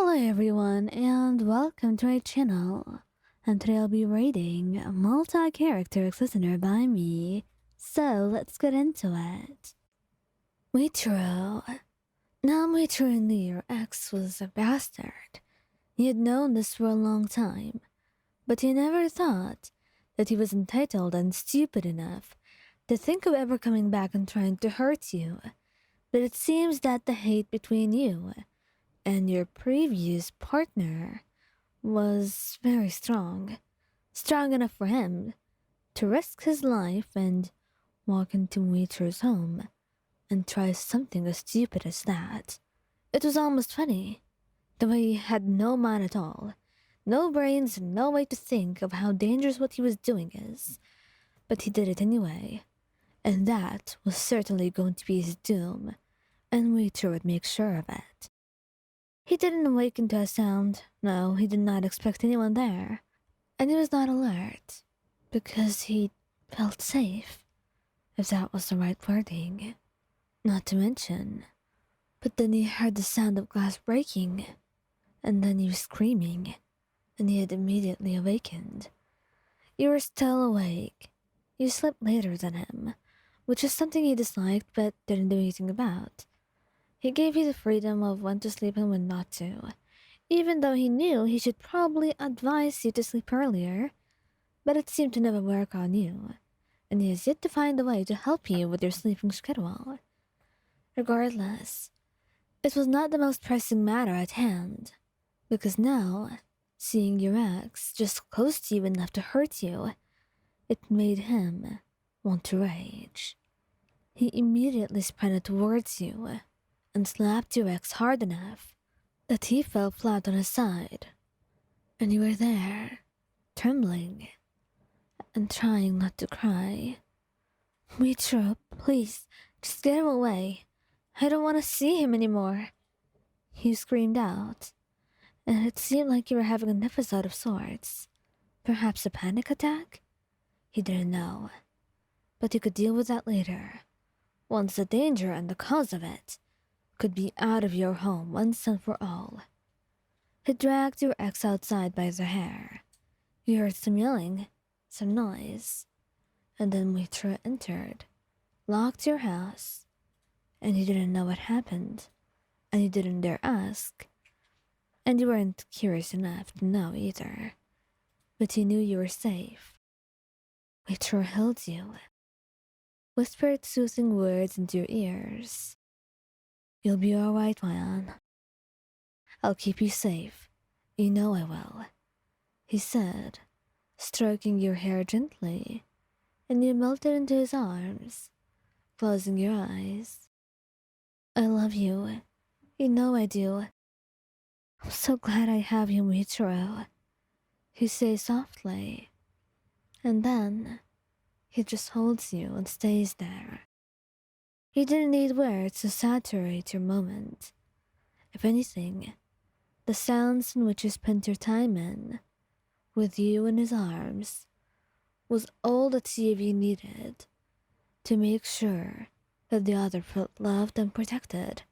Hello everyone and welcome to my channel. And today I'll be rating a multi-character listener by me. So let's get into it. Muichirou. Now Muichirou knew your ex was a bastard. He had known this for a long time, but he never thought that he was entitled and stupid enough to think of ever coming back and trying to hurt you. But it seems that the hate between you and your previous partner was very strong. Strong enough for him to risk his life and walk into Muichirou's home and try something as stupid as that. It was almost funny, the way he had no mind at all, no brains and no way to think of how dangerous what he was doing is. But he did it anyway, and that was certainly going to be his doom, and Muichirou would make sure of it. He didn't awaken to a sound. No, he did not expect anyone there. And he was not alert, because he felt safe, if that was the right wording. Not to mention. But then he heard the sound of glass breaking, and then you screaming, and he had immediately awakened. You were still awake. You slept later than him, which is something he disliked but didn't do anything about. He gave you the freedom of when to sleep and when not to, even though he knew he should probably advise you to sleep earlier, but it seemed to never work on you, and he has yet to find a way to help you with your sleeping schedule. Regardless, it was not the most pressing matter at hand, because now, seeing your ex just close to you enough to hurt you, it made him want to rage. He immediately sprinted towards you and slapped your ex hard enough that he fell flat on his side. And you were there, trembling, and trying not to cry. Muichirou, please, just get him away. I don't want to see him anymore. You screamed out, and it seemed like you were having an episode of sorts. Perhaps a panic attack? He didn't know, but he could deal with that later, once the danger and the cause of it could be out of your home once and for all. He dragged your ex outside by the hair. You heard some yelling, some noise, and then Muichirou entered, locked your house, and you didn't know what happened, and you didn't dare ask, and you weren't curious enough to know either, but you knew you were safe. Muichirou held you, whispered soothing words into your ears. You'll be all right, Ryan. I'll keep you safe. You know I will, he said, stroking your hair gently, and you melted into his arms, closing your eyes. I love you. You know I do. I'm so glad I have you, Muichirou, he says softly, and then he just holds you and stays there. You didn't need words to saturate your moment. If anything, the sounds in which you spent your time in, with you in his arms, was all that TV needed to make sure that the other felt loved and protected.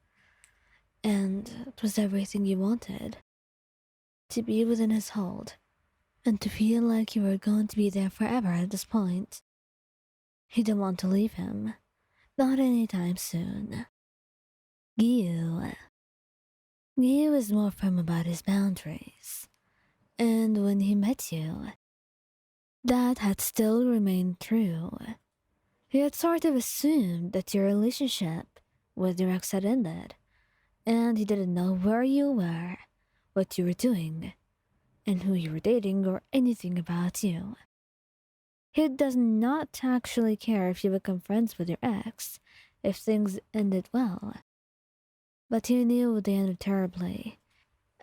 And it was everything you wanted. To be within his hold, and to feel like you were going to be there forever at this point. You didn't want to leave him. Not anytime soon. Giyuu. Giyuu is more firm about his boundaries, and when he met you, that had still remained true. He had sort of assumed that your relationship with your ex had ended, and he didn't know where you were, what you were doing, and who you were dating or anything about you. He does not actually care if you become friends with your ex, if things ended well. But he knew they ended terribly,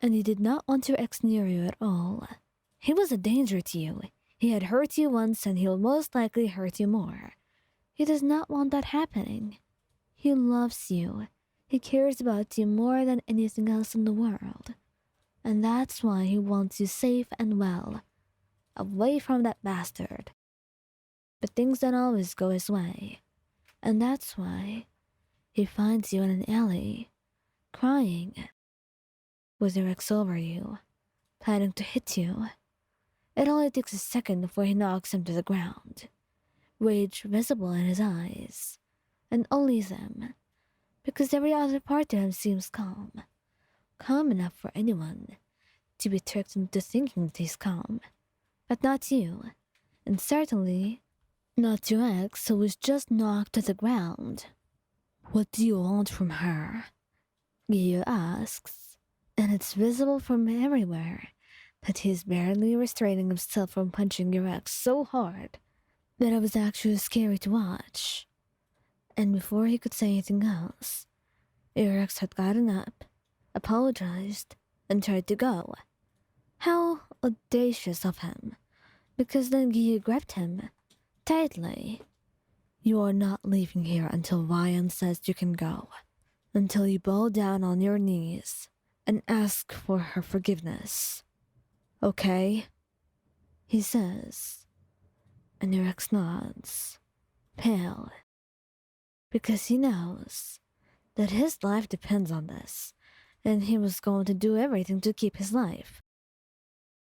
and he did not want your ex near you at all. He was a danger to you. He had hurt you once, and he will most likely hurt you more. He does not want that happening. He loves you. He cares about you more than anything else in the world. And that's why he wants you safe and well, away from that bastard. But things don't always go his way, and that's why he finds you in an alley, crying, with their ex over you, planning to hit you. It only takes a second before he knocks him to the ground, rage visible in his eyes, and only them, because every other part of him seems calm. Calm enough for anyone to be tricked into thinking that he's calm. But not you, and certainly not your ex who was just knocked to the ground. What do you want from her? Giyuu asks, and it's visible from everywhere that he's barely restraining himself from punching your ex so hard that it was actually scary to watch. And before he could say anything else, your ex had gotten up, apologized, and tried to go. How audacious of him, because then Giyuu grabbed him tightly. You are not leaving here until Ryan says you can go, until you bow down on your knees and ask for her forgiveness. Okay? He says, and your ex nods, pale, because he knows that his life depends on this, and he was going to do everything to keep his life.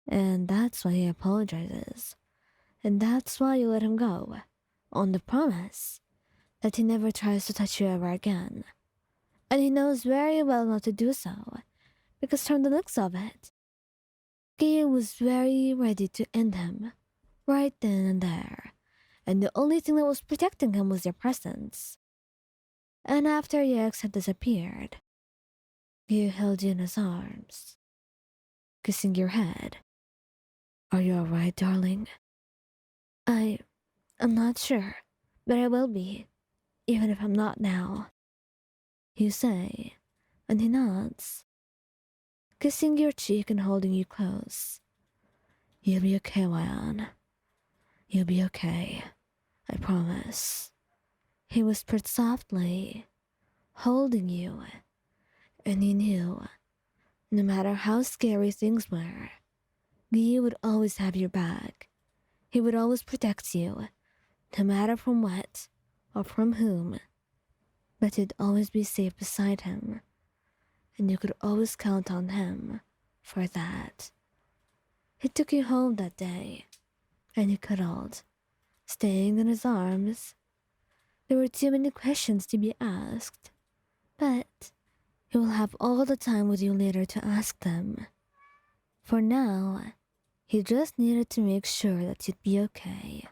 And that's why he apologizes, and that's why you let him go, on the promise that he never tries to touch you ever again. And he knows very well not to do so, because from the looks of it, Giyuu was very ready to end him, right then and there, and the only thing that was protecting him was your presence. And after your ex had disappeared, Giyuu held you in his arms, kissing your head. Are you alright, darling? I'm not sure, but I will be, even if I'm not now. You say, and he nods, kissing your cheek and holding you close. You'll be okay, Ryan. You'll be okay, I promise. He whispered softly, holding you, and he knew, no matter how scary things were, Giyuu would always have your back. He would always protect you, no matter from what or from whom, but you'd always be safe beside him, and you could always count on him for that. He took you home that day, and you cuddled, staying in his arms. There were too many questions to be asked, but he will have all the time with you later to ask them. For now, he just needed to make sure that you'd be okay.